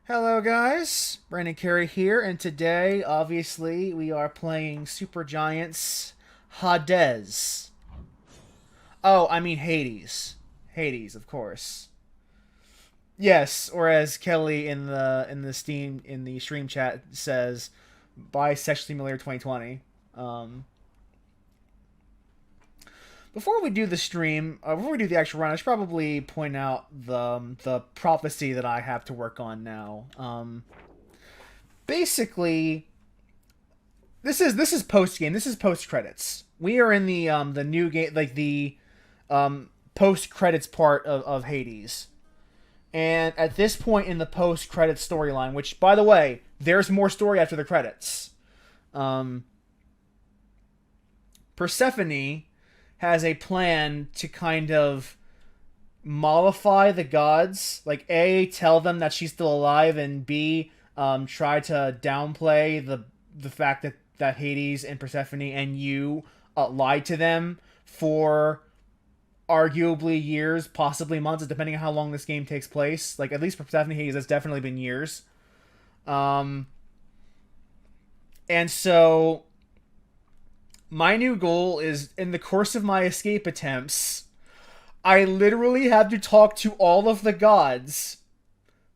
Hello guys, Brandon Carey here, and today, obviously, we are playing Super Giants Hades. Oh, I mean Hades. Hades, of course. Yes, or as Kelly in the stream chat says, Bisexual Simulator 2020. Um, Before we do the stream, before we do the actual run, I should probably point out the prophecy that I have to work on now. Basically, this is post game. This is post credits. We are in the new game, like the post credits part of Hades. And at this point in the post credits storyline, which by the way, there's more story after the credits. Um, Persephone has a plan to kind of mollify the gods. Like A, tell them that she's still alive, and B, try to downplay the fact that Hades and Persephone and you lied to them for arguably years, possibly months, depending on how long this game takes place. Like at least for Persephone, Hades, that's definitely been years. Um, and so my new goal is, in the course of my escape attempts, I literally have to talk to all of the gods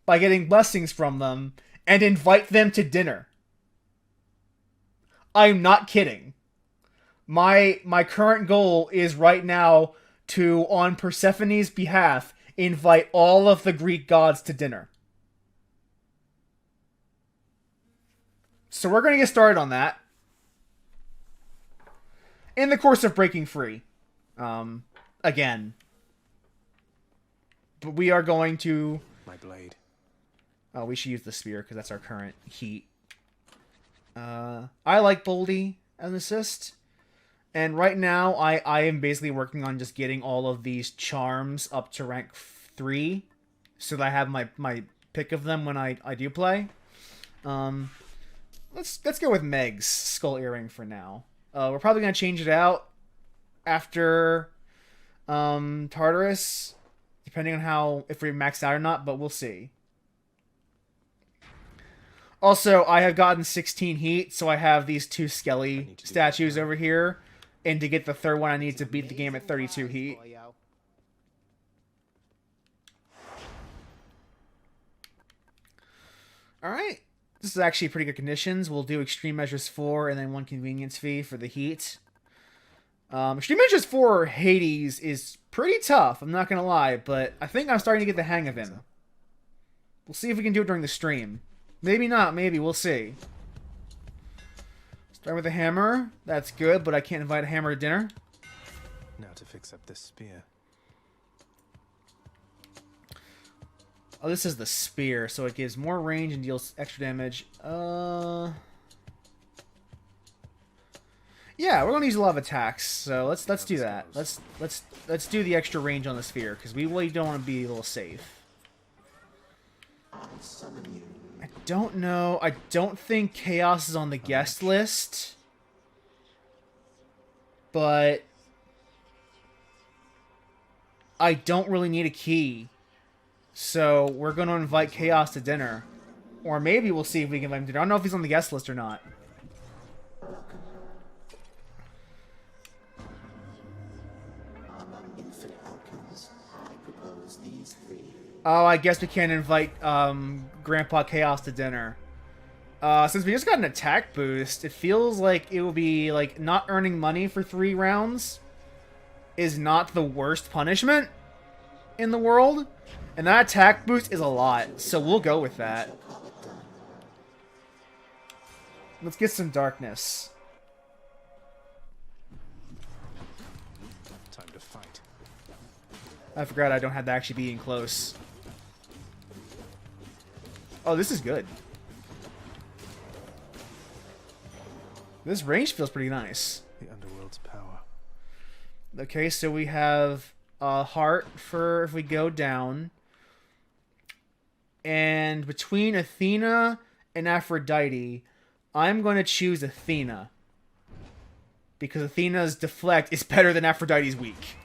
by getting blessings from them and invite them to dinner. I'm not kidding. My current goal is right now to, on Persephone's behalf, invite all of the Greek gods to dinner. So we're going to get started on that in the course of breaking free. Again. But we are going to... My blade. Oh, we should use the spear because that's our current heat. I like Boldy as an assist. And right now, I am basically working on just getting all of these charms up to rank 3. So that I have my pick of them when I do play. Let's go with Meg's skull earring for now. We're probably going to change it out after Tartarus, depending on if we maxed out or not, but we'll see. Also, I have gotten 16 heat, so I have these 2 Skelly statues over here. And to get the third one, I need to beat the game at 32 heat. Alright. This is actually pretty good conditions. We'll do Extreme Measures 4 and then 1 Convenience Fee for the heat. Extreme Measures 4 Hades is pretty tough, I'm not going to lie, but I think I'm starting to get the hang of him. We'll see if we can do it during the stream. Maybe not, maybe, we'll see. Start with a hammer. That's good, but I can't invite a hammer to dinner. Now to fix up this spear. Oh, this is the spear, so it gives more range and deals extra damage. Yeah, we're gonna use a lot of attacks, so let's do that. Let's do the extra range on the sphere because we really don't want to be a little safe. I don't know. I don't think Chaos is on the guest list, but I don't really need a key. So we're going to invite Chaos to dinner. Or maybe we'll see if we can invite him to dinner. I don't know if he's on the guest list or not. Oh, I guess we can't invite Grandpa Chaos to dinner. Since we just got an attack boost, it feels like it will be like not earning money for 3 rounds is not the worst punishment in the world. And that attack boost is a lot, so we'll go with that. Let's get some darkness. Time to fight. I forgot I don't have to actually be in close. Oh, this is good. This range feels pretty nice. The Underworld's power. Okay, so we have a heart for if we go down. And between Athena and Aphrodite, I'm going to choose Athena. Because Athena's deflect is better than Aphrodite's weak.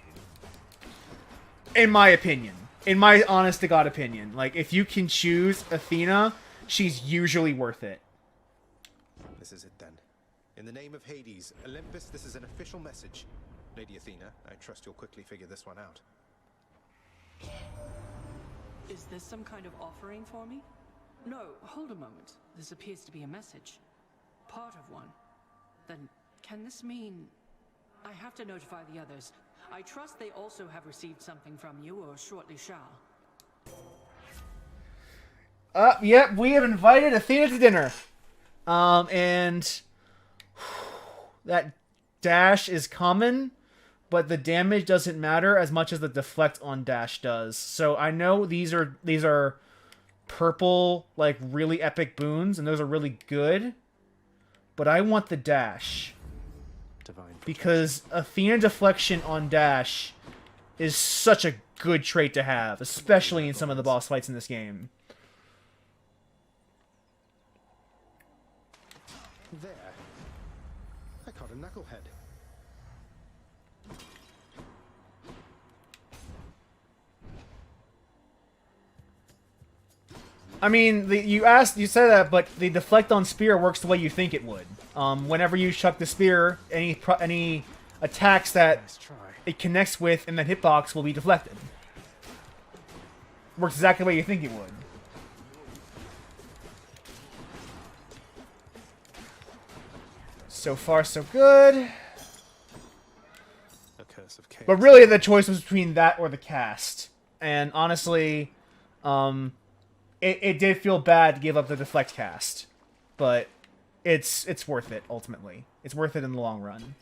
In my opinion. In my honest to God opinion, like, if you can choose Athena, she's usually worth it. This is it then. In the name of Hades, Olympus, this is an official message. Lady Athena, I trust you'll quickly figure this one out. Is this some kind of offering for me? No, hold a moment. This appears to be a message. Part of one. Then, can this mean... I have to notify the others. I trust they also have received something from you, or shortly shall. Yep, we have invited Athena to dinner. And... that dash is common, but the damage doesn't matter as much as the deflect on dash does. So I know these are purple, like, really epic boons, and those are really good. But I want the dash. Divine Because Athena deflection on dash is such a good trait to have, especially in some of the boss fights in this game. There. I caught a knucklehead. I mean, you said that, but the deflect on spear works the way you think it would. Whenever you chuck the spear, any attacks that Nice try. it connects with in that hitbox will be deflected. Works exactly the way you think it would. So far, so good. A curse of chaos. But really, the choice was between that or the cast. And honestly, it did feel bad to give up the deflect cast. But it's worth it, ultimately. It's worth it in the long run.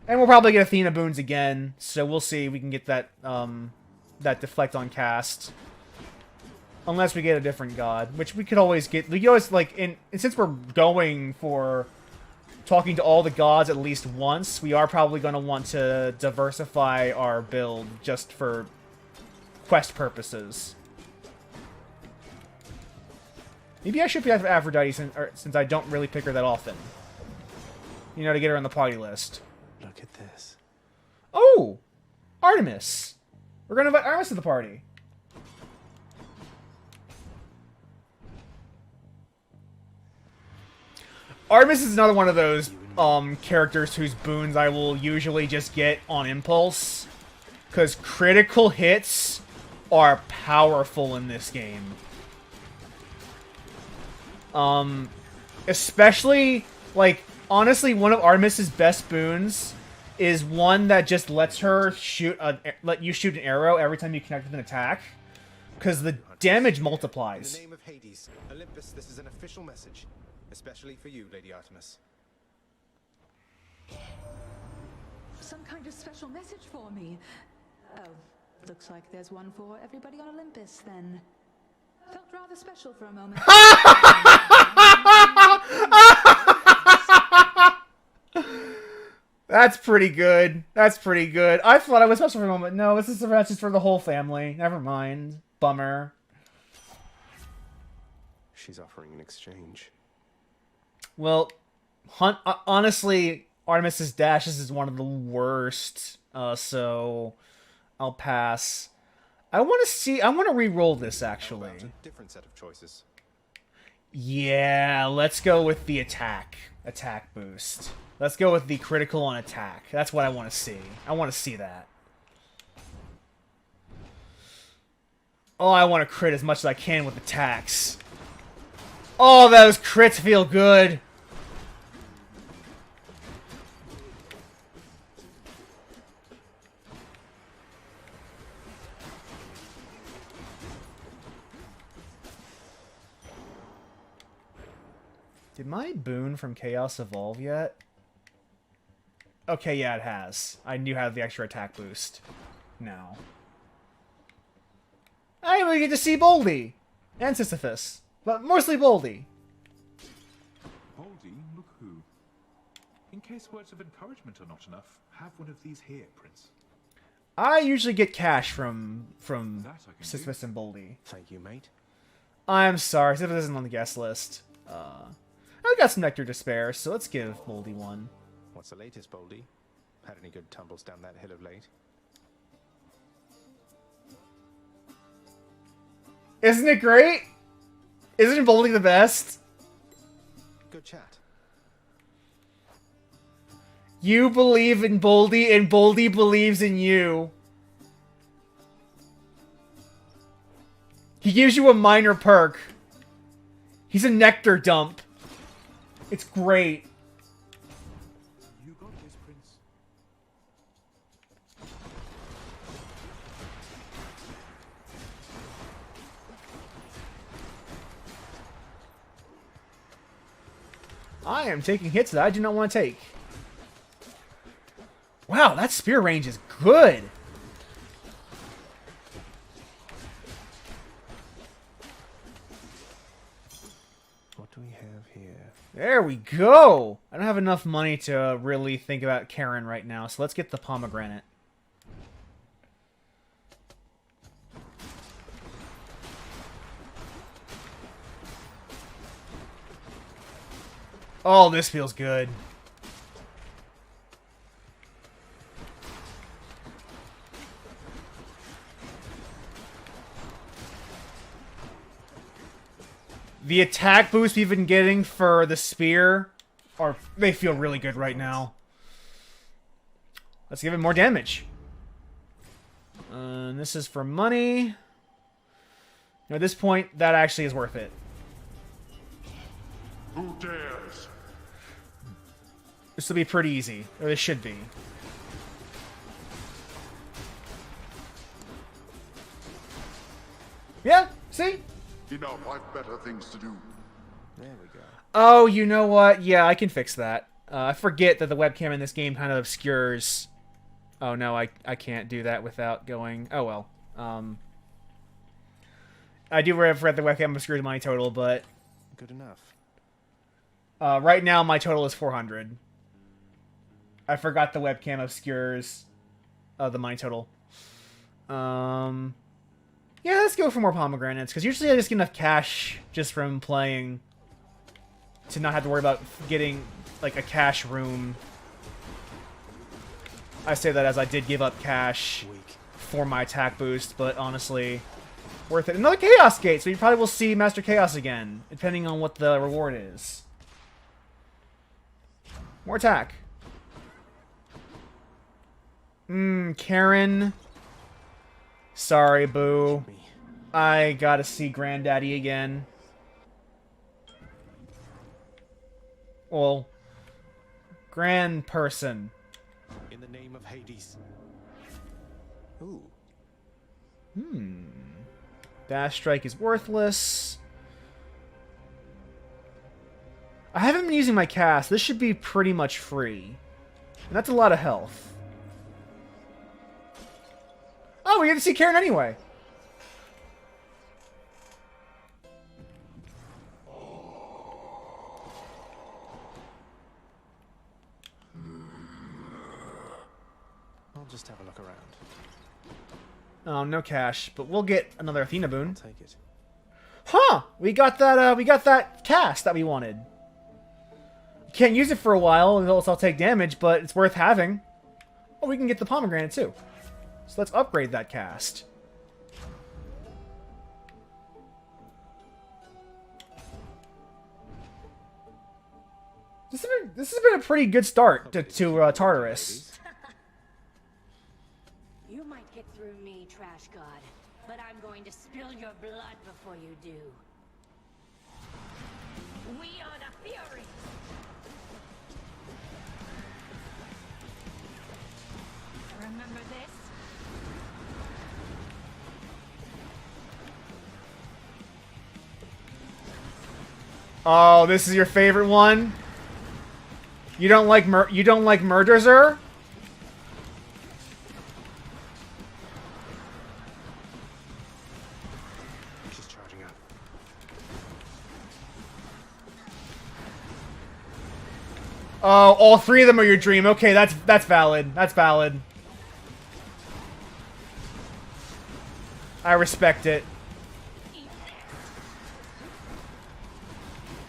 And we'll probably get Athena boons again, so we'll see if we can get that that deflect on cast. Unless we get a different god, which we could always get. We could always, like, and since we're going for talking to all the gods at least once, we are probably going to want to diversify our build just for quest purposes. Maybe I should pick Aphrodite since I don't really pick her that often. You know, to get her on the party list. Look at this. Oh! Artemis! We're going to invite Artemis to the party. Artemis is another one of those characters whose boons I will usually just get on impulse. Because critical hits are powerful in this game. Especially, like, honestly, one of Artemis's best boons is one that just lets her let you shoot an arrow every time you connect with an attack. Because the damage multiplies. In the name of Hades, Olympus, this is an official message. Especially for you, Lady Artemis. Some kind of special message for me. Oh, looks like there's one for everybody on Olympus, then. Felt rather special for a moment. That's pretty good. That's pretty good. I thought I was special for a moment. No, this is a message for the whole family. Never mind. Bummer. She's offering an exchange. Well, honestly, Artemis's dashes is one of the worst, so I'll pass. I want to re-roll this, actually. How about a different set of choices? Yeah, let's go with the attack boost. Let's go with the critical on attack. That's what I want to see. I want to see that. Oh, I want to crit as much as I can with attacks. Oh, those crits feel good. Did my boon from Chaos evolve yet? Okay, yeah, it has. I do have the extra attack boost now. I even get to see Boldy and Sisyphus, but mostly Boldy. Baldy, look who. In case words of encouragement are not enough, have one of these here, Prince. I usually get cash from That I can Sisyphus and Boldy. Thank you, mate. I'm sorry, Sisyphus isn't on the guest list. I got some Nectar to spare, so let's give Boldy one. What's the latest, Boldy? Had any good tumbles down that hill of late? Isn't it great? Isn't Boldy the best? Good chat. You believe in Boldy, and Boldy believes in you. He gives you a minor perk. He's a nectar dump. It's great. You got this, Prince. I am taking hits that I do not want to take. Wow, that spear range is good. What do we have here? There we go. I don't have enough money to really think about Karen right now, so let's get the pomegranate. Oh, this feels good. The attack boosts we've been getting for the spear they feel really good right now. Let's give it more damage. This is for money. At this point, that actually is worth it. Who dares? This will be pretty easy. Or this should be. Yeah, see? Enough, I've better things to do. There we go. Oh, you know what? Yeah, I can fix that. I forget that the webcam in this game kind of obscures... Oh, no, I can't do that without going... Oh, well. I do forget the webcam obscures my total, but... Good enough. Right now, my total is 400. I forgot the webcam obscures the money total. Yeah, let's go for more pomegranates, because usually I just get enough cash just from playing to not have to worry about getting, like, a cash room. I say that as I did give up cash for my attack boost, but honestly, worth it. Another Chaos Gate, so you probably will see Master Chaos again, depending on what the reward is. More attack. Karen. Sorry, boo. I gotta see Granddaddy again. Well, grand person. In the name of Hades. Ooh. Dash Strike is worthless. I haven't been using my cast. This should be pretty much free. And that's a lot of health. Oh, we get to see Karen anyway. I'll just have a look around. Oh, no cash, but we'll get another Athena boon. Take it. Huh! We got that cast that we wanted. Can't use it for a while, else I'll take damage, but it's worth having. Oh, we can get the pomegranate too. So let's upgrade that cast. This has been a pretty good start to Tartarus. You might get through me, Trash God, but I'm going to spill your blood before you do. We are the Fury! Remember this? Oh, this is your favorite one? You don't like Murderzer? She's charging up. Oh, all three of them are your dream. Okay, that's valid. That's valid. I respect it.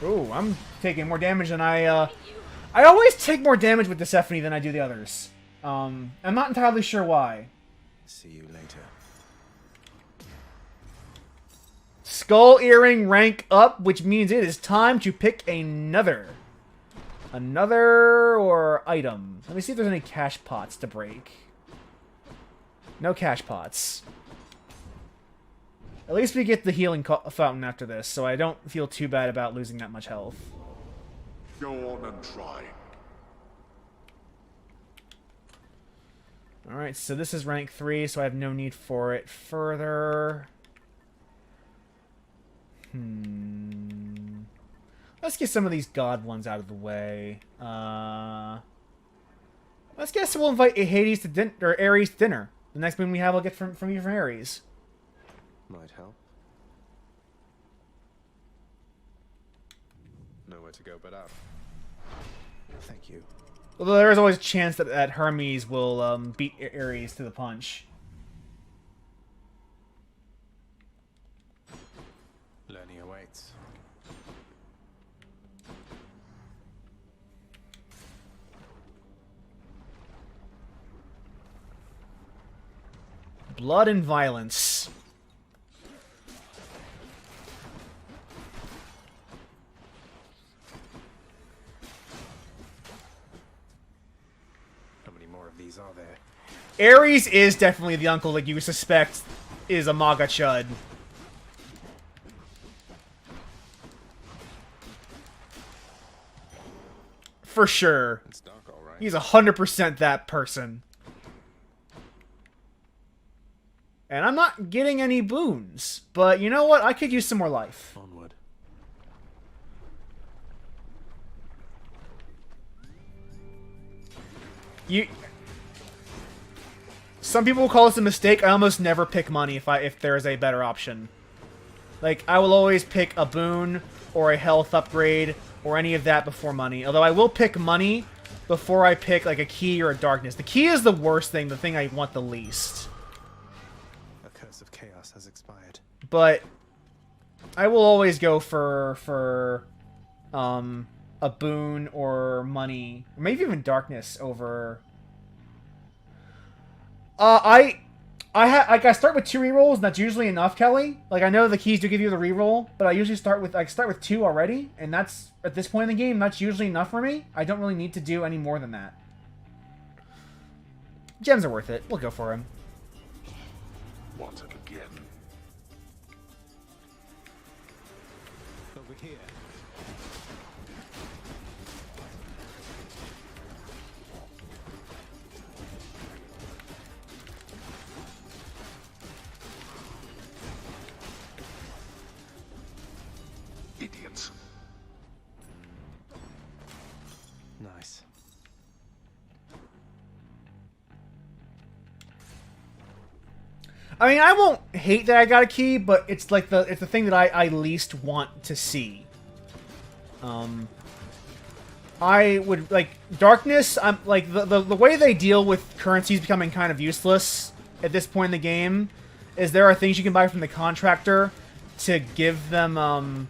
Ooh, I'm taking more damage than I always take more damage with Persephone than I do the others. I'm not entirely sure why. See you later. Skull earring rank up, which means it is time to pick another. Another or item. Let me see if there's any cash pots to break. No cash pots. At least we get the healing fountain after this, so I don't feel too bad about losing that much health. Go on and try. Alright, so this is rank 3, so I have no need for it further. Let's get some of these god ones out of the way. Let's guess we'll invite Hades to or Ares to dinner. The next boon we have, I'll get from you from Ares. Might help. Nowhere to go but up. Thank you. Although there is always a chance that Hermes will beat Ares to the punch. Learning awaits. Blood and violence. How many more of these are there? Ares is definitely the uncle that you suspect is a MAGA chud. For sure. It's dark, all right. He's 100% that person. And I'm not getting any boons. But you know what? I could use some more life. Onward. Some people will call this a mistake. I almost never pick money if there is a better option. Like, I will always pick a boon or a health upgrade or any of that before money. Although I will pick money before I pick, like, a key or a darkness. The key is the worst thing, the thing I want the least. A curse of chaos has expired. But I will always go for a boon or money, or maybe even darkness over. I start with 2 rerolls, and that's usually enough, Kelly. Like, I know the keys do give you the reroll, but I usually start with 2 already, and that's at this point in the game, that's usually enough for me. I don't really need to do any more than that. Gems are worth it. We'll go for them. Want it again? Over here. Idiots. Nice. I mean, I won't hate that I got a key, but it's like it's the thing that I least want to see. I would like darkness. I'm like the way they deal with currencies becoming kind of useless at this point in the game is there are things you can buy from the contractor to give them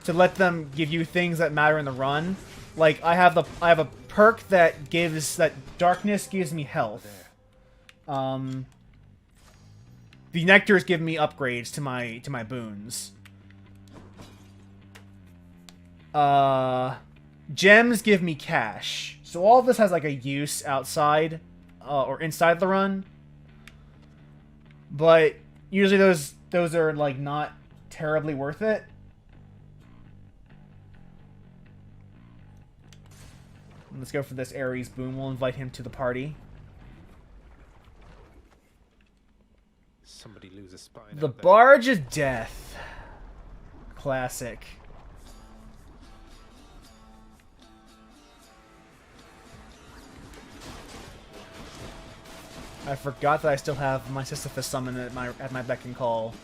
to let them give you things that matter in the run. Like I have a perk that darkness gives me health. The nectars give me upgrades to my boons. Gems give me cash. So all of this has like a use outside or inside the run. But usually those are like not terribly worth it. Let's go for this Ares boon. We'll invite him to the party. Somebody lose a spine. The Barge of Death. Classic. I forgot that I still have my Sisyphus summon at my beck and call.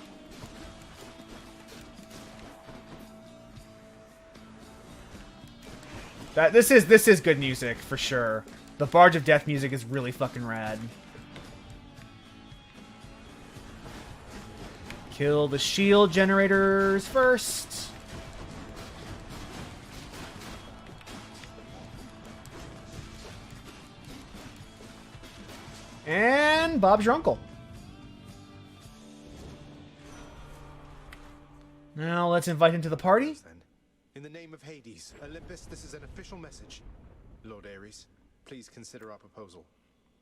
This is good music for sure. The Barge of Death music is really fucking rad. Kill the shield generators first. And Bob's your uncle. Now let's invite him to the party. Then, in the name of Hades, Olympus, this is an official message. Lord Ares, please consider our proposal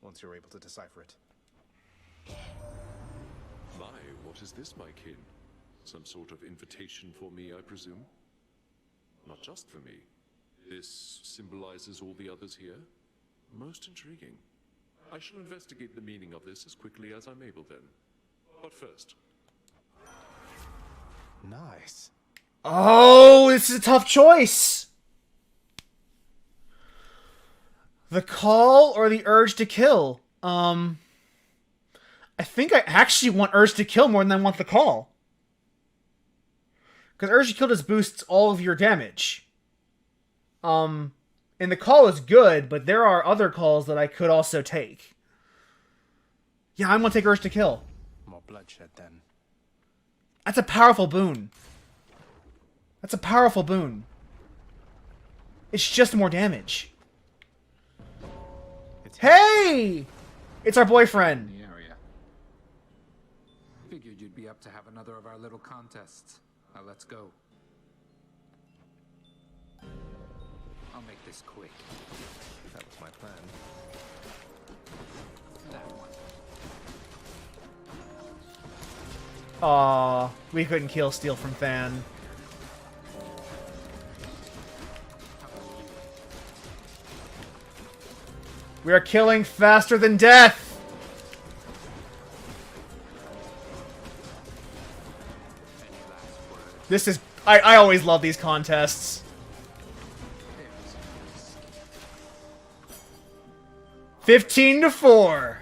once you're able to decipher it. My, what is this, my kin? Some sort of invitation for me, I presume? Not just for me. This symbolizes all the others here? Most intriguing. I shall investigate the meaning of this as quickly as I'm able then. But first... Nice. Oh, this is a tough choice. The call or the urge to kill? I think I actually want urge to kill more than I want the call. Because urge to kill just boosts all of your damage. And the call is good, but there are other calls that I could also take. Yeah, I'm gonna take urge to kill. More bloodshed then. That's a powerful boon. That's a powerful boon. It's just more damage. Hey! It's our boyfriend. The area. Figured you'd be up to have another of our little contests. Now let's go. I'll make this quick. That was my plan. That one. Aw, we couldn't kill Steel from Fan. We are killing faster than death! This is... I always love these contests. 15-4.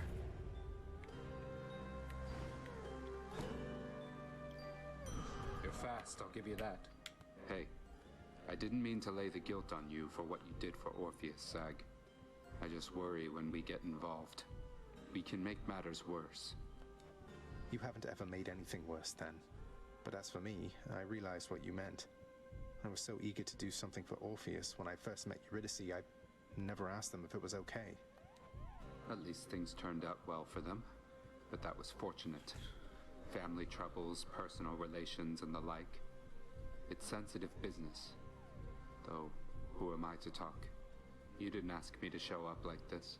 You're fast, I'll give you that. Hey, I didn't mean to lay the guilt on you for what you did for Orpheus, Zag. I just worry when we get involved, we can make matters worse. You haven't ever made anything worse then. But as for me, I realized what you meant. I was so eager to do something for Orpheus when I first met Eurydice, I never asked them if it was okay. At least things turned out well for them, but that was fortunate. Family troubles, personal relations, and the like. It's sensitive business. Though, who am I to talk? You didn't ask me to show up like this.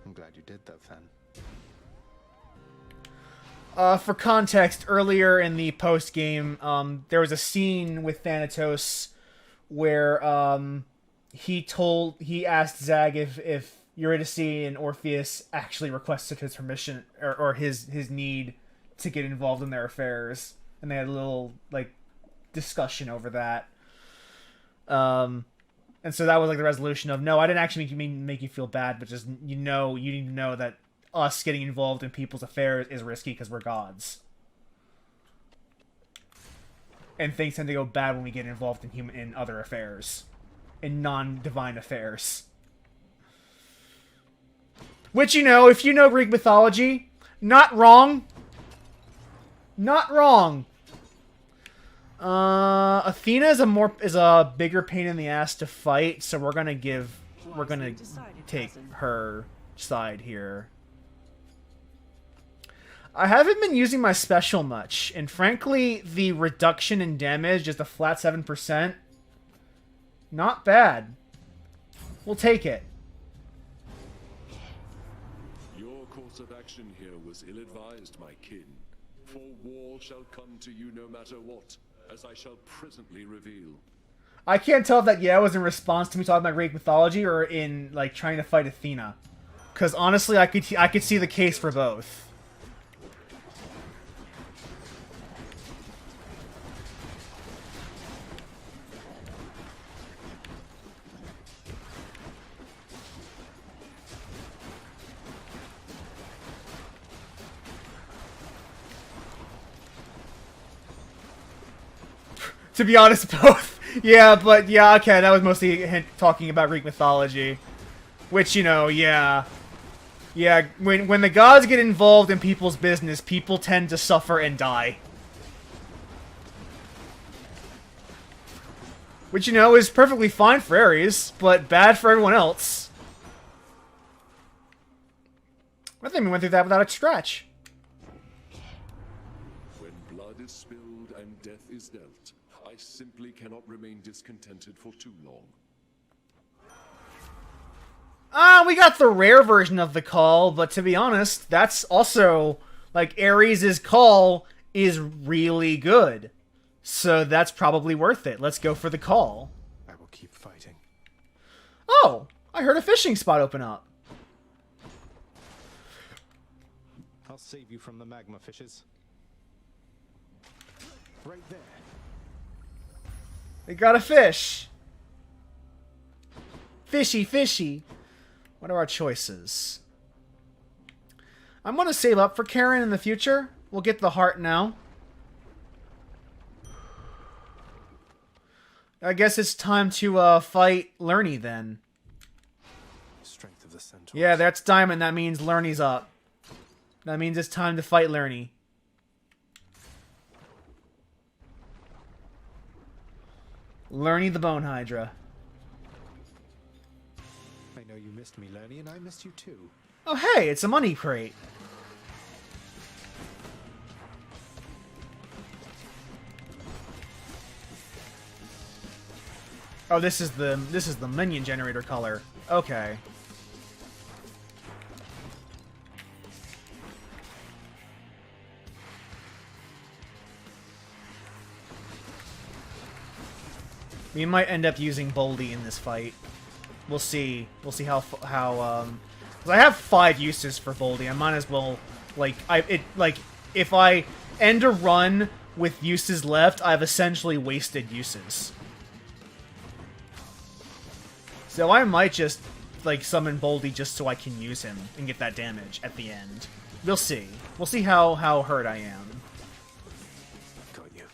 I'm glad you did though, Fen. For context, earlier in the post-game, there was a scene with Thanatos where he asked Zag if Eurydice and Orpheus actually requested his permission or his need to get involved in their affairs, and they had a little like discussion over that. And so that was like the resolution of, no, I didn't actually make you feel bad, but just, you need to know that us getting involved in people's affairs is risky because we're gods. And things tend to go bad when we get involved in other affairs. In non-divine affairs. Which, if you know Greek mythology, not wrong. Not wrong. Athena is a bigger pain in the ass to fight, so we're gonna take her side here. I haven't been using my special much, and frankly, the reduction in damage, just a flat 7%, not bad. We'll take it. Your course of action here was ill-advised, my kin. For war shall come to you no matter what, as I shall presently reveal. I can't tell if that was in response to me talking about Greek mythology or in like trying to fight Athena, because honestly, I could see the case for both. To be honest, both. Yeah, but yeah, okay, that was mostly talking about Greek mythology. Which, yeah. Yeah, when the gods get involved in people's business, people tend to suffer and die. Which, is perfectly fine for Ares, but bad for everyone else. I think we went through that without a scratch. When blood is spilled and death is dealt, I simply cannot remain discontented for too long. We got the rare version of the call, but to be honest, that's also, like, Ares' call is really good. So that's probably worth it. Let's go for the call. I will keep fighting. Oh, I heard a fishing spot open up. I'll save you from the magma fishes. Right there. We got a fish. Fishy, fishy. What are our choices? I'm going to save up for Karen in the future. We'll get the heart now. I guess it's time to fight Lerny then. Strength of the centaurs. Yeah, that's diamond. That means Lerny's up. That means it's time to fight Lerny. Lerny the Bone Hydra. I know you missed me, Lerny, and I missed you too. Oh, hey, it's a money crate. Oh, this is the minion generator color. Okay. We might end up using Boldy in this fight. We'll see. We'll see how 'cause I have 5 uses for Boldy. I might as well, like, if I end a run with uses left, I've essentially wasted uses. So I might just, like, summon Boldy just so I can use him and get that damage at the end. We'll see. We'll see how hurt I am. Got you.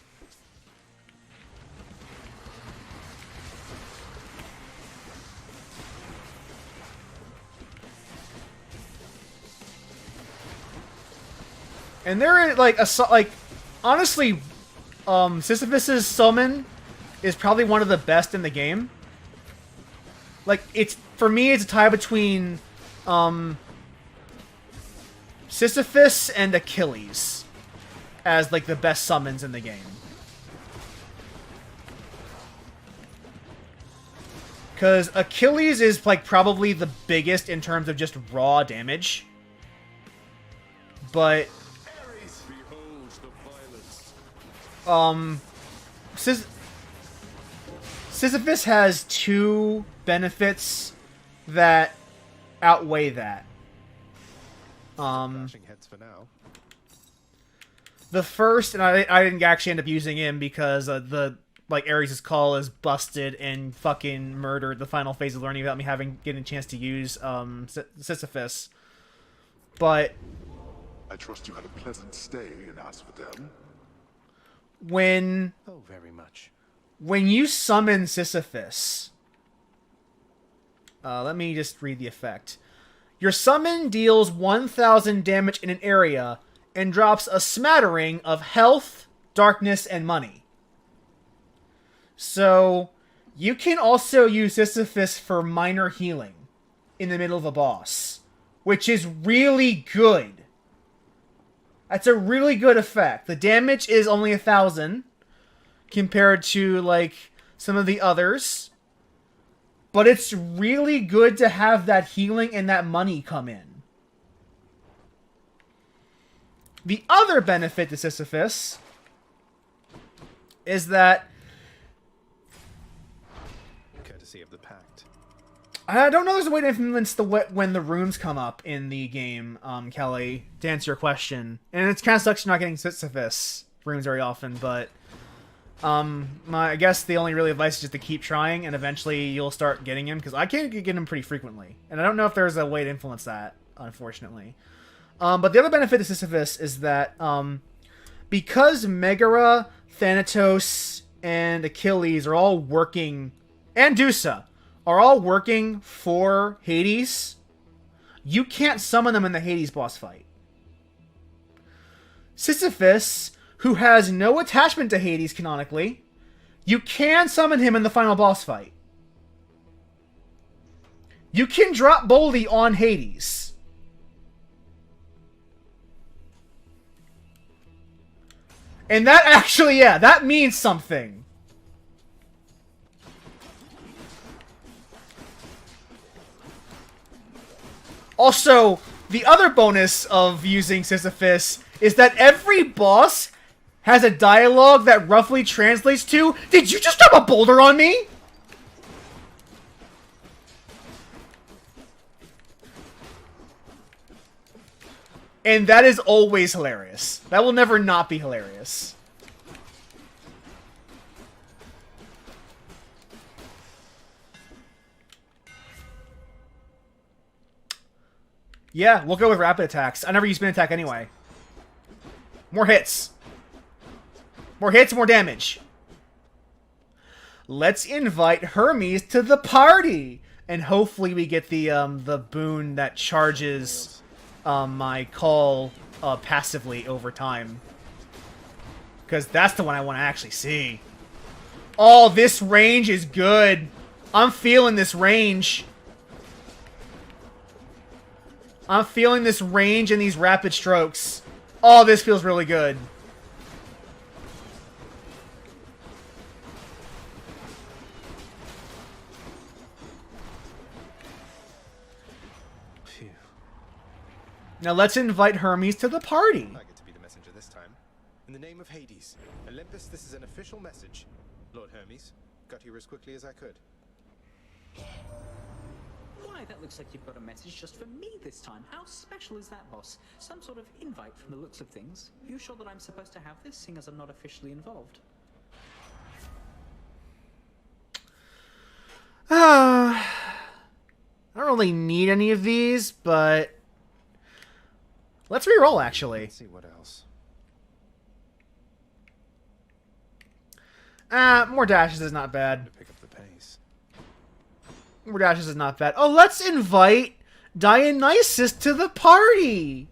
And there is, like, honestly, Sisyphus's summon is probably one of the best in the game. Like, for me, it's a tie between, Sisyphus and Achilles as, like, the best summons in the game. Because Achilles is, like, probably the biggest in terms of just raw damage. But Sisyphus has 2 benefits that outweigh that. Flashing heads for now. The first, and I didn't actually end up using him because Ares' call is busted and fucking murdered the final phase of learning without me getting a chance to use Sisyphus. But I trust you had a pleasant stay in Asphodel. Oh, very much. When you summon Sisyphus, let me just read the effect. Your summon deals 1,000 damage in an area and drops a smattering of health, darkness, and money. So, you can also use Sisyphus for minor healing in the middle of a boss, which is really good. That's a really good effect. The damage is only 1,000 compared to, like, some of the others. But it's really good to have that healing and that money come in. The other benefit to Sisyphus is that Courtesy of the Pact. I don't know there's a way to influence when the runes come up in the game, Kelly, to answer your question. And it's kind of sucks you're not getting Sisyphus runes very often, but I guess the only really advice is just to keep trying, and eventually you'll start getting him, because I can't get him pretty frequently. And I don't know if there's a way to influence that, unfortunately. But the other benefit to Sisyphus is that, because Megara, Thanatos, and Achilles are all working, and Dusa, are all working for Hades, you can't summon them in the Hades boss fight. Sisyphus, who has no attachment to Hades canonically, you can summon him in the final boss fight. You can drop Boldy on Hades. And that actually, yeah, that means something. Also, the other bonus of using Sisyphus is that every boss has a dialogue that roughly translates to, "Did you just drop a boulder on me?" And that is always hilarious. That will never not be hilarious. Yeah, we'll go with rapid attacks. I never use spin attack anyway. More hits. More hits, more damage. Let's invite Hermes to the party. And hopefully we get the boon that charges my call passively over time. Because that's the one I want to actually see. Oh, this range is good. I'm feeling this range. I'm feeling this range and these rapid strokes. Oh, this feels really good. Phew. Now let's invite Hermes to the party. I get to be the messenger this time. In the name of Hades, Olympus, this is an official message. Lord Hermes, got here as quickly as I could. Why, that looks like you've got a message just for me this time. How special is that, boss? Some sort of invite from the looks of things. Are you sure that I'm supposed to have this, seeing as I'm not officially involved? I don't really need any of these, but let's reroll, actually. Let's see what else. More dashes is not bad. To pick up the pace. More dashes is not bad. Oh, let's invite Dionysus to the party!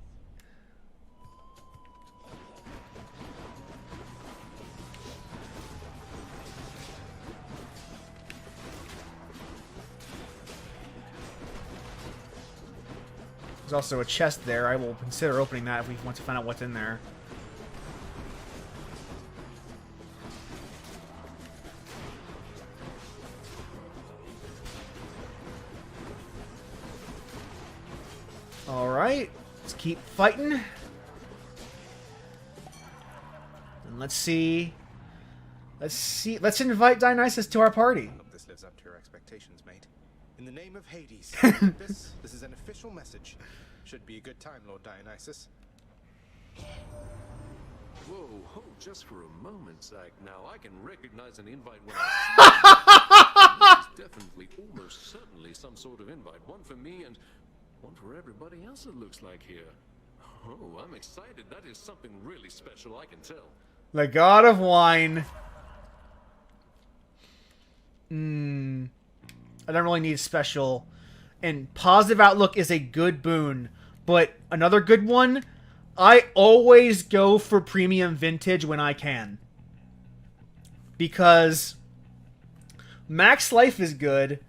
There's also a chest there. I will consider opening that if we want to find out what's in there. Alright, let's keep fighting. And let's see. Let's invite Dionysus to our party. I hope this lives up to your expectations, mate. In the name of Hades, Olympus, this is an official message. Should be a good time, Lord Dionysus. Whoa, oh, just for a moment, Zach. Now I can recognize an invite when I see it. This is definitely, almost certainly some sort of invite. One for me and one for everybody else, it looks like here. Oh, I'm excited. That is something really special, I can tell. The God of Wine. I don't really need special. And Positive Outlook is a good boon. But another good one, I always go for Premium Vintage when I can. Because Max Life is good.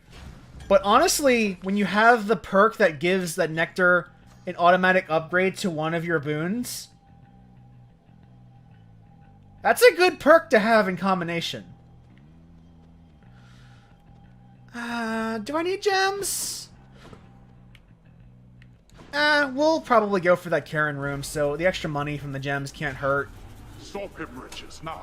But honestly, when you have the perk that gives that Nectar an automatic upgrade to one of your boons, that's a good perk to have in combination. Do I need gems? We'll probably go for that Karen room, so the extra money from the gems can't hurt. Stop him, riches, now.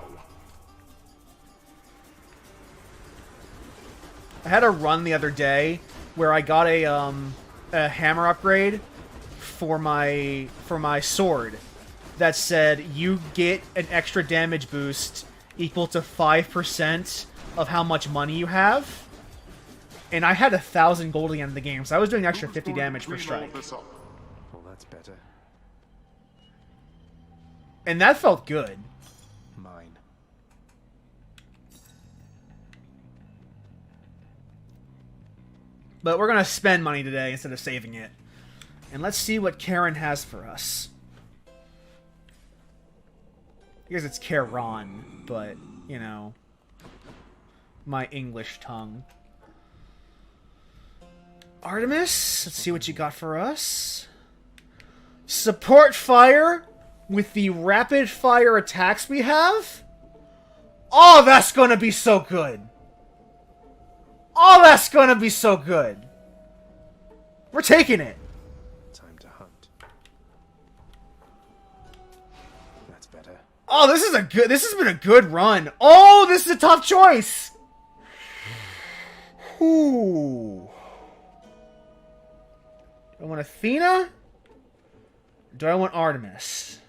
I had a run the other day where I got a hammer upgrade for my sword that said you get an extra damage boost equal to 5% of how much money you have. And I had 1,000 gold at the end of the game, so I was doing an extra 50 damage per strike. Well, that's better. And that felt good. Mine. But we're going to spend money today instead of saving it. And let's see what Karen has for us. I guess it's Charon, but, you know, my English tongue. Artemis, let's see what you got for us. Support fire. with the rapid fire attacks we have. Oh, that's gonna be so good. Oh, that's gonna be so good. We're taking it. Time to hunt. That's better. Oh, this has been a good run. Oh, this is a tough choice. Ooh. Do I want Athena? Or do I want Artemis?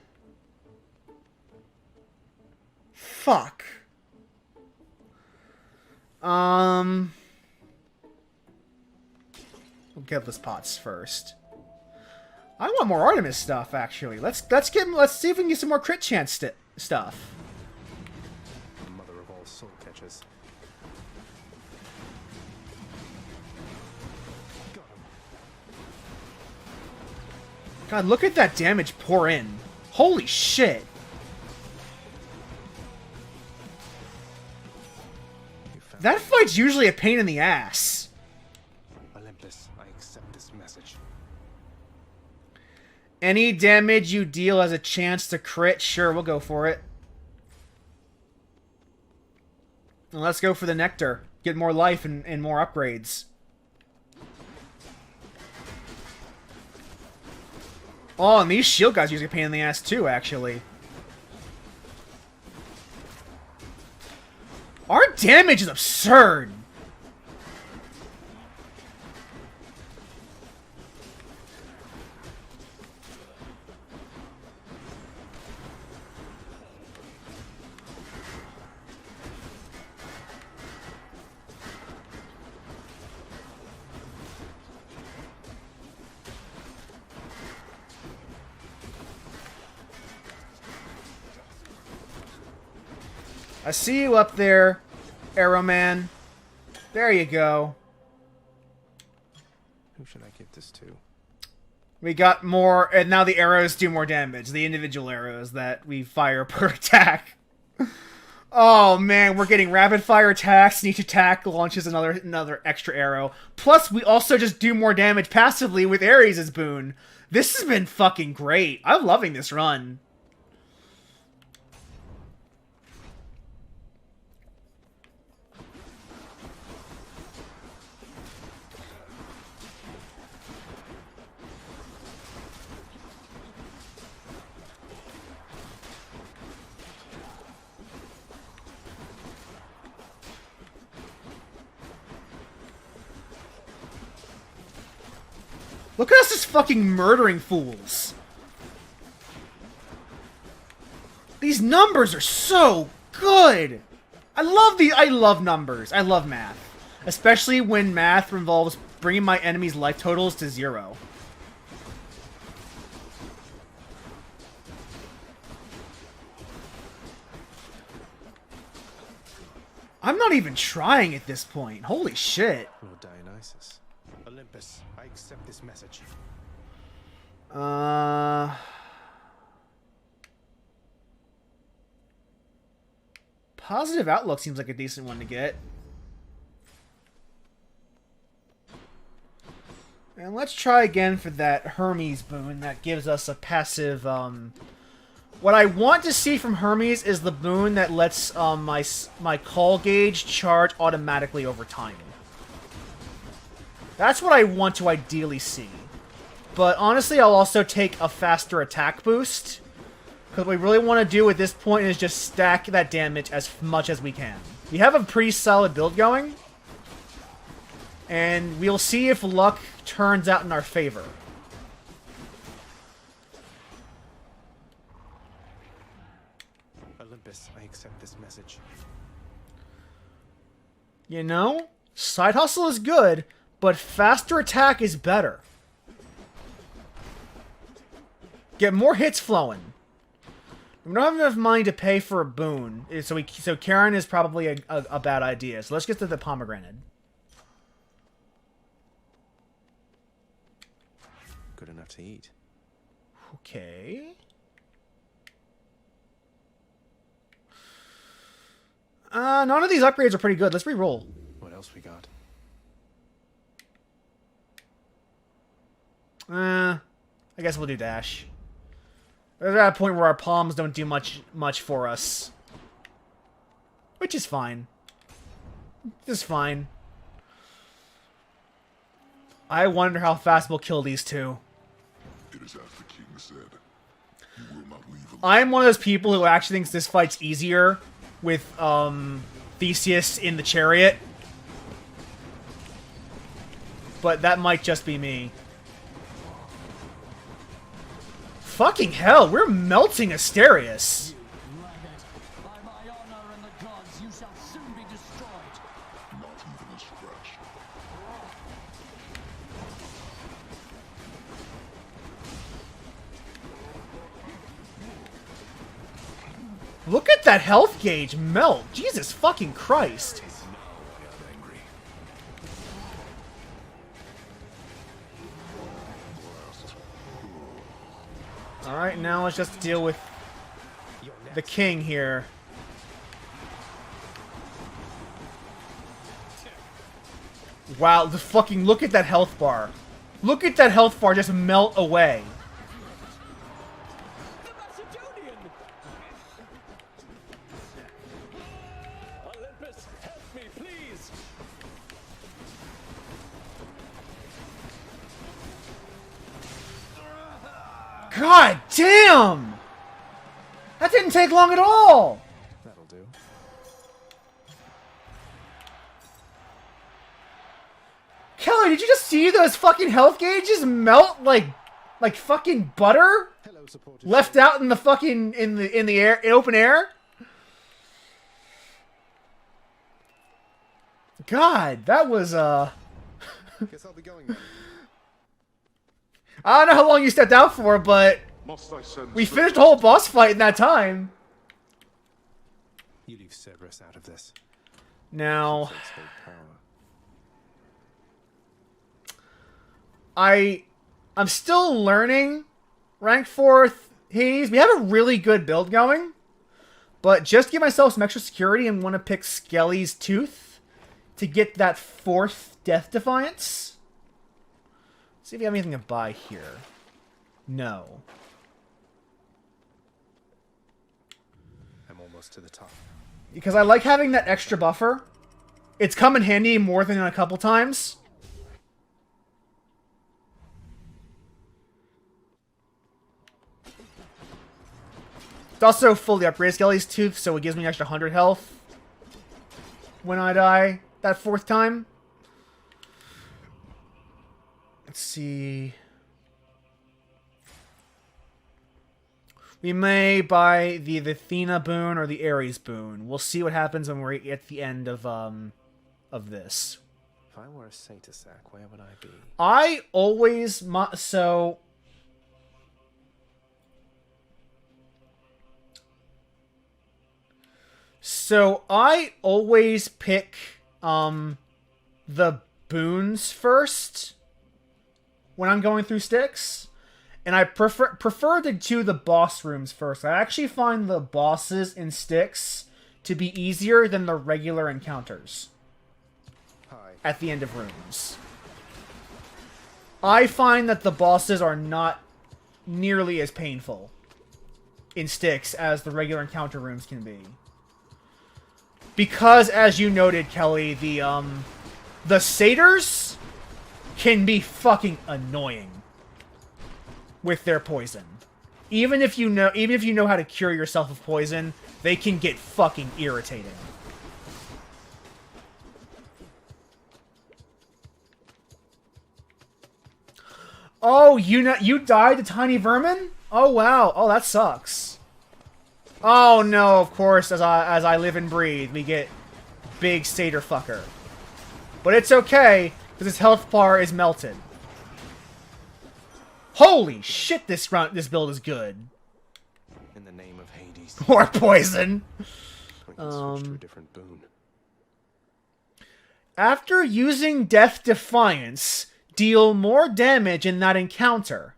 Fuck. We'll get this pots first. I want more Artemis stuff, actually. Let's see if we can get some more crit chance stuff. The mother of all soul catchers. Got him. God, look at that damage pour in. Holy shit. That fight's usually a pain in the ass. Olympus, I accept this message. Any damage you deal has a chance to crit. Sure, we'll go for it. And let's go for the nectar. Get more life and more upgrades. Oh, and these shield guys usually a pain in the ass too, actually. Our damage is absurd. I see you up there, Arrow Man. There you go. Who should I give this to? We got more, and now the arrows do more damage. The individual arrows that we fire per attack. Oh man, we're getting rapid fire attacks, and each attack launches another extra arrow. Plus, we also just do more damage passively with Ares' boon. This has been fucking great. I'm loving this run. Look at us just fucking murdering fools. These numbers are so good. I love numbers. I love math. Especially when math involves bringing my enemy's life totals to 0. I'm not even trying at this point. Holy shit. Lord Dionysus. Olympus, I accept this message. Positive outlook seems like a decent one to get. And let's try again for that Hermes boon that gives us a passive, What I want to see from Hermes is the boon that lets my call gauge charge automatically over time. That's what I want to ideally see. But honestly, I'll also take a faster attack boost. Because what we really want to do at this point is just stack that damage as much as we can. We have a pretty solid build going. And we'll see if luck turns out in our favor. Olympus, I accept this message. You know, side hustle is good, but faster attack is better. Get more hits flowing. We don't have enough money to pay for a boon, so Karen is probably a bad idea. So let's get to the pomegranate. Good enough to eat. Okay. None of these upgrades are pretty good. Let's re-roll. What else we got? I guess we'll do dash. We're at a point where our palms don't do much for us. Which is fine. Just fine. I wonder how fast we'll kill these two. It is as the king said. You will not leave alone. I'm one of those people who actually thinks this fight's easier with Theseus in the chariot. But that might just be me. Fucking hell, we're melting Asterius. By my honor and the gods, you shall soon be destroyed. Not even a scratch. Look at that health gauge melt. Jesus fucking Christ. Alright, now let's just deal with the king here. Wow, the fucking look at that health bar. Look at that health bar just melt away. The Macedonian! Olympus, help me, please! God damn! That didn't take long at all! That'll do. Kelly, did you just see those fucking health gauges melt like fucking butter? Hello, supporters. Left out in the fucking in the air, in open air? God, that was Guess I'll be going then. I don't know how long you stepped out for, but Must I send we finished the whole boss fight in that time. You leave Cerberus out of this. Now, Takes great power. I'm still learning rank 4 Hades. We have a really good build going, but just give myself some extra security and want to pick Skelly's Tooth to get that 4th Death Defiance. See if we have anything to buy here. No. I'm almost to the top. Because I like having that extra buffer. It's come in handy more than a couple times. It's also fully upgraded Skelly's Tooth, so it gives me an extra 100 health when I die that 4th time. Let's see. We may buy the Athena boon or the Ares boon. We'll see what happens when we're at the end of this. If I were a satyr sack, where would I be? I always so I always pick the boons first when I'm going through Styx. And I prefer to do the boss rooms first. I actually find the bosses in Styx to be easier than the regular encounters at the end of rooms. I find that the bosses are not nearly as painful in Styx as the regular encounter rooms can be. Because, as you noted, Kelly, the satyrs can be fucking annoying with their poison. Even if you know how to cure yourself of poison, they can get fucking irritating. Oh, you died to tiny vermin? Oh wow. Oh, that sucks. Oh no, of course, as I live and breathe, we get big satyr fucker. But it's okay, because his health bar is melted. Holy shit, this build is good. In the name of Hades. Or poison. We can switch to a different boon. After using Death Defiance, deal more damage in that encounter.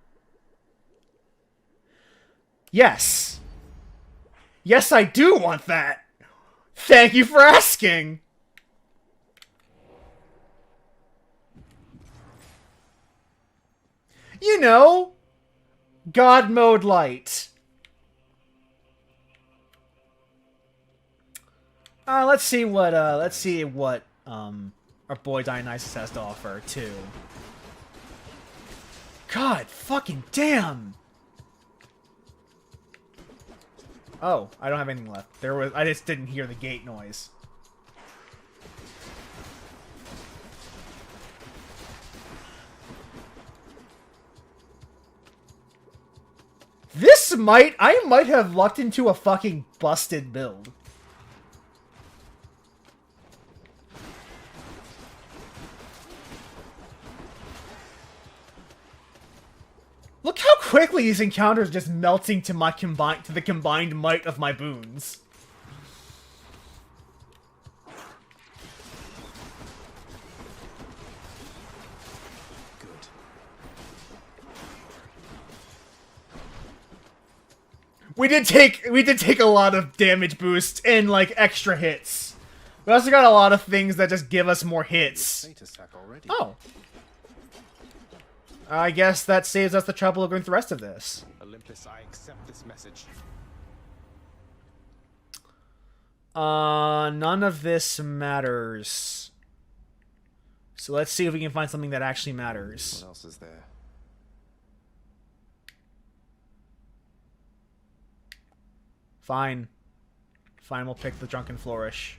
Yes. Yes, I do want that. Thank you for asking. You know, God mode light. Let's see what our boy Dionysus has to offer too. God fucking damn. Oh, I don't have anything left. I just didn't hear the gate noise. I might have lucked into a fucking busted build. Look how quickly these encounters just melting to the combined might of my boons. We did take a lot of damage boost and like extra hits. We also got a lot of things that just give us more hits. Oh. I guess that saves us the trouble of going through the rest of this. Olympus, I accept this message. None of this matters. So let's see if we can find something that actually matters. What else is there? Fine. Fine, we'll pick the Drunken Flourish.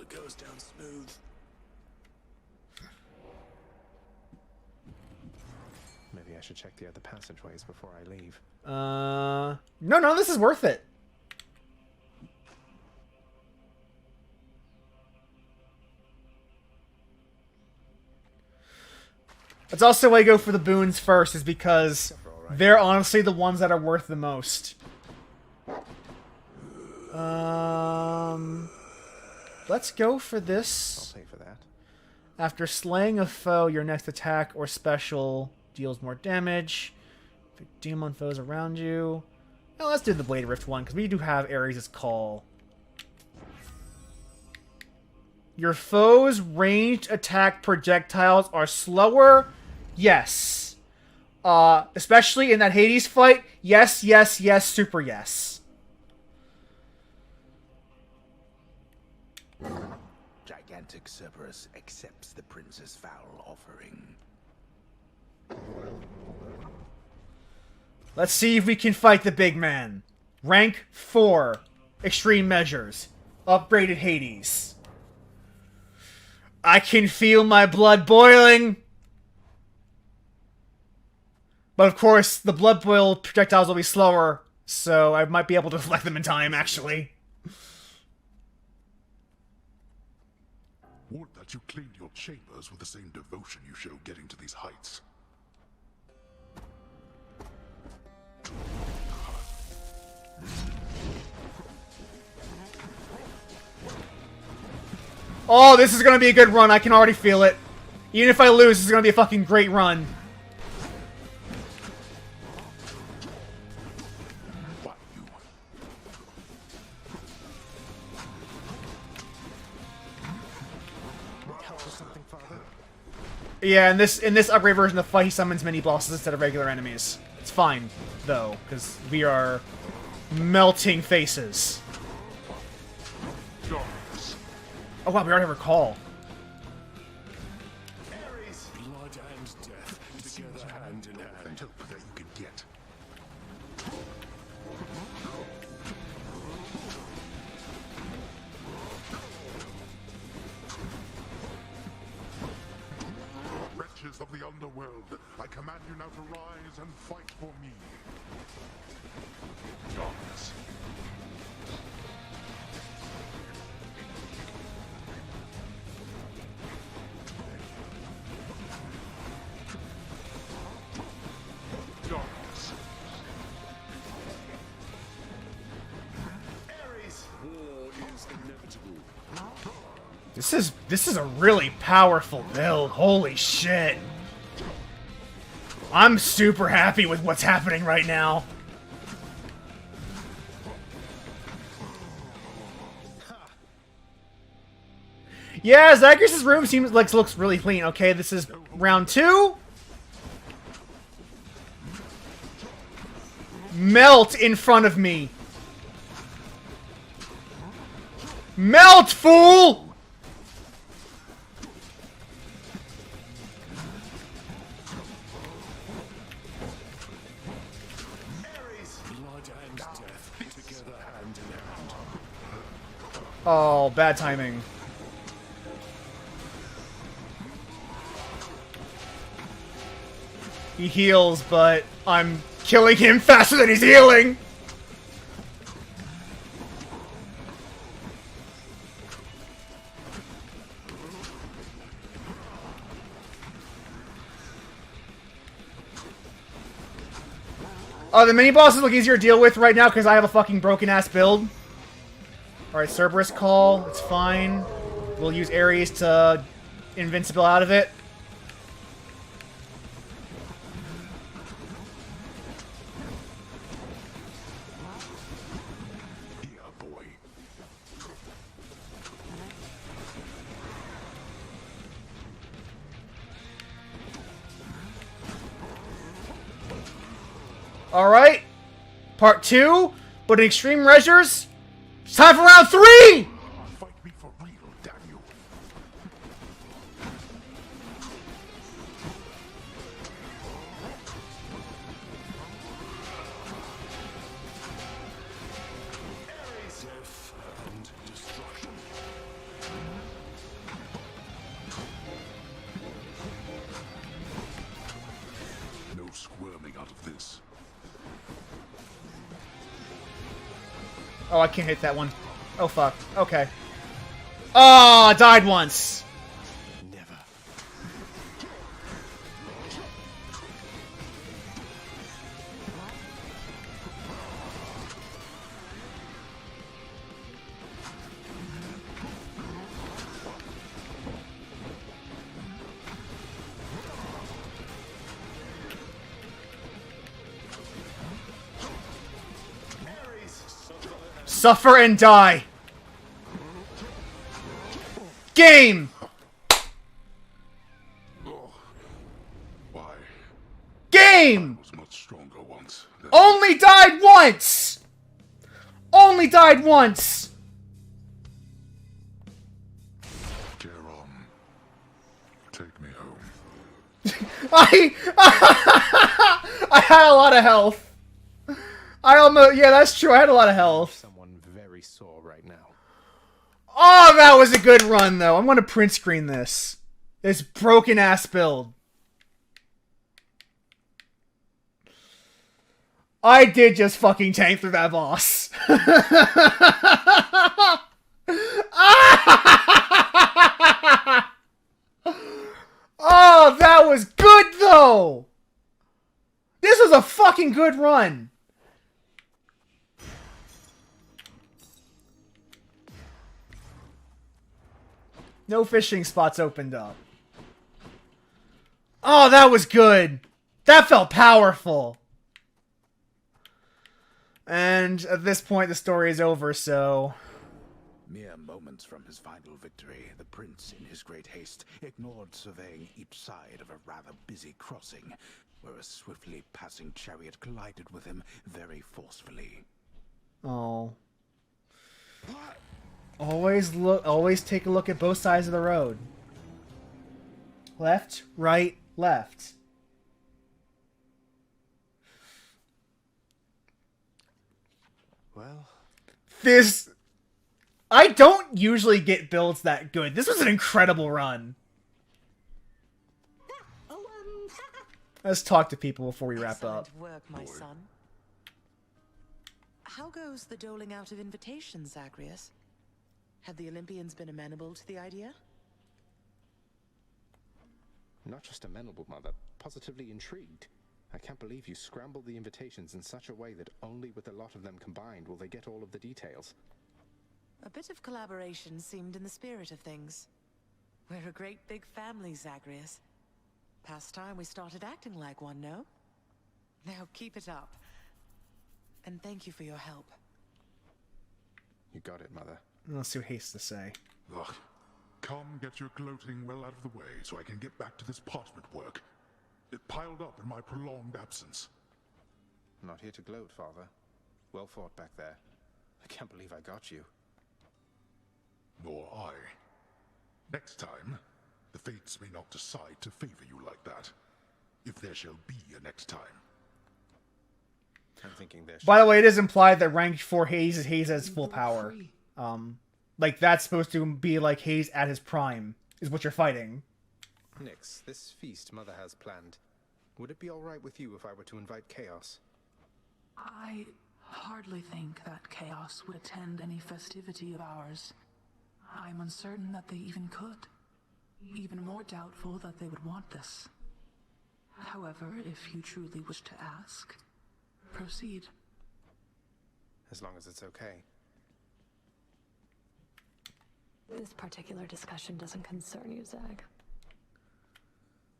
Goes down smooth. Maybe I should check the other passageways before I leave. No, this is worth it. That's also why I go for the boons first, is because they're honestly the ones that are worth the most. Let's go for this. I'll pay for that. After slaying a foe, your next attack or special deals more damage. Demon foes around you. Now let's do the Blade Rift one, because we do have Ares' Call. Your foe's ranged attack projectiles are slower. Yes. Especially in that Hades fight. Yes, yes, yes, super yes. Gigantic Cerberus accepts the prince's foul offering. Let's see if we can fight the big man. Rank 4. Extreme measures. Upgraded Hades. I can feel my blood boiling. But of course, the blood boil projectiles will be slower, so I might be able to deflect them in time, actually. Would that you cleaned your chambers with the same devotion you show getting to these heights. Oh, this is gonna be a good run. I can already feel it. Even if I lose, this is gonna be a fucking great run. Yeah, in this upgrade version of the fight, he summons mini bosses instead of regular enemies. It's fine, though, because we are melting faces. Oh wow, we already have a call. Blood and death together hand in hand. And hope that you can get. Wretches of the Underworld, I command you now to rise and fight for me. Darkness. Darkness. War is inevitable. This is a really powerful build. Holy shit. I'm super happy with what's happening right now. Yeah, Zagreus' room seems like looks really clean. Okay, this is round 2. Melt in front of me. Melt, fool! Blood and death together hand in hand. Oh, bad timing. He heals, but I'm killing him faster than he's healing! Oh, the mini-bosses look easier to deal with right now because I have a fucking broken-ass build. Alright, Cerberus Call. It's fine. We'll use Ares to invincible out of it. Yeah, boy. Alright. Part 2, but in extreme measures. It's time for round 3! Fight me for real, damn you. Death and destruction. No squirming out of this. Oh, I can't hit that one. Oh, fuck. Okay. Oh, I died once. Never. Suffer and die. Game! Why? Game! I was much stronger once. Only died once! Only died once! Jerome, take me home. I had a lot of health. I almost... Yeah, that's true. I had a lot of health. Someone very sore right now. Oh, that was a good run, though. I'm going to print screen this. This broken-ass build. I did just fucking tank through that boss. Oh, that was good, though. This was a fucking good run. No fishing spots opened up. Oh, that was good. That felt powerful. And at this point, the story is over, so... Mere moments from his final victory, the prince, in his great haste, ignored surveying each side of a rather busy crossing, where a swiftly passing chariot collided with him very forcefully. Oh. Always take a look at both sides of the road. Left, right, left. Well, This... I don't usually get builds that good. This was an incredible run. Let's talk to people before we wrap up. Excellent work, my son. How goes the doling out of invitations, Zagreus? Have the Olympians been amenable to the idea? not just amenable, Mother, positively intrigued. I can't believe you scrambled the invitations in such a way that only with a lot of them combined will they get all of the details. A bit of collaboration seemed in the spirit of things. We're a great big family, Zagreus. Past time we started acting like one, no? Now keep it up. And thank you for your help. You got it, Mother. Let's see what he has to say. Look, come get your gloating well out of the way so I can get back to this parchment work. It piled up in my prolonged absence. I'm not here to gloat, Father. Well fought back there. I can't believe I got you. Nor I. Next time, the fates may not decide to favor you like that. If there shall be a next time. I'm thinking there. By the way, it is implied that rank 4 Haze is Haze at his full power. Like, that's supposed to be like Haze at his prime, is what you're fighting. Nyx, this feast Mother has planned. Would it be alright with you if I were to invite Chaos? I hardly think that Chaos would attend any festivity of ours. I'm uncertain that they even could. Even more doubtful that they would want this. However, if you truly wish to ask, proceed. As long as it's okay. This particular discussion doesn't concern you, Zag.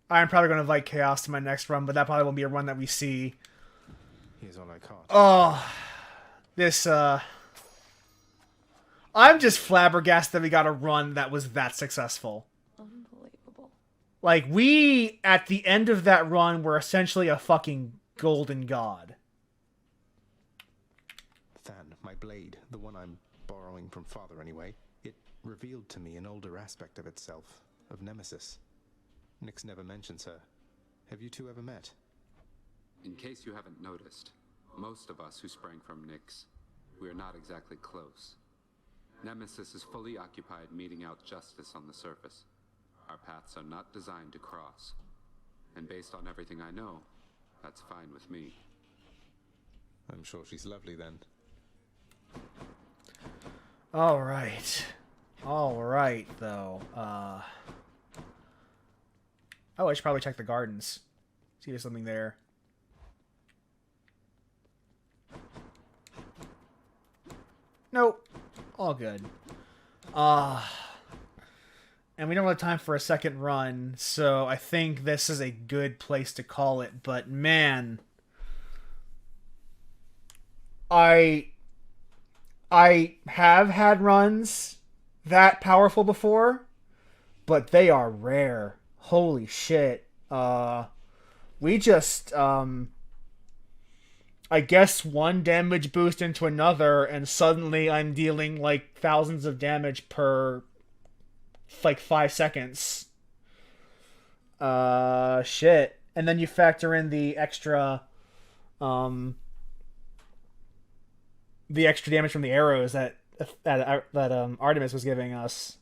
I'm probably going to invite Chaos to my next run, but that probably won't be a run that we see. Here's all I caught. Oh, this, I'm just flabbergasted that we got a run that was that successful. Unbelievable. Like, we, at the end of that run, were essentially a fucking golden god. Than, my blade, the one I'm borrowing from Father anyway, it revealed to me an older aspect of itself, of Nemesis. Nyx never mentions her. Have you two ever met? In case you haven't noticed, most of us who sprang from Nyx, we are not exactly close. Nemesis is fully occupied meting out justice on the surface. Our paths are not designed to cross. And based on everything I know, that's fine with me. I'm sure she's lovely then. Alright. Alright, though. Oh, I should probably check the gardens. See if there's something there. Nope. All good. And we don't have time for a second run, so I think this is a good place to call it. But man, I have had runs that powerful before, but they are rare. Holy shit. We just, I guess one damage boost into another, and suddenly I'm dealing, like, thousands of damage per, like, 5 seconds. Shit. And then you factor in the extra damage from the arrows that Artemis was giving us.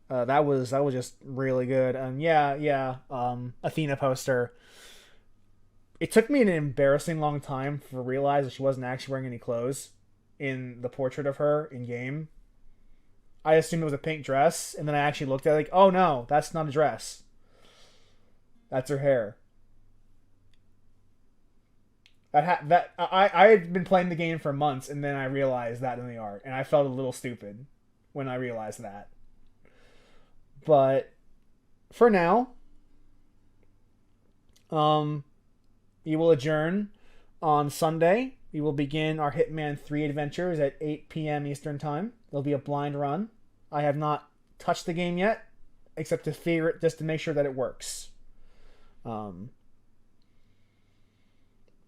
That was just really good. Athena poster. It took me an embarrassing long time to realize that she wasn't actually wearing any clothes in the portrait of her in game. I assumed it was a pink dress, and then I actually looked at it like, oh no, that's not a dress. That's her hair. I had been playing the game for months, and then I realized that in the art, and I felt a little stupid when I realized that. But for now, we will adjourn on Sunday. We will begin our Hitman 3 adventures at 8 p.m. Eastern Time. It'll be a blind run. I have not touched the game yet, except to figure it just to make sure that it works.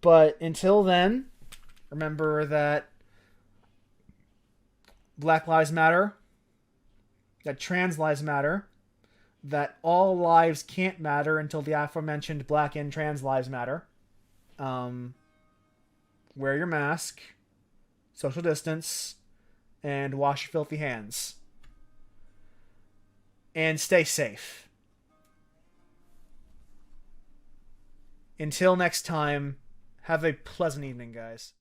But until then, remember that Black Lives Matter, that trans lives matter, that all lives can't matter until the aforementioned black and trans lives matter. Wear your mask, social distance, and wash your filthy hands. And stay safe. Until next time, have a pleasant evening, guys.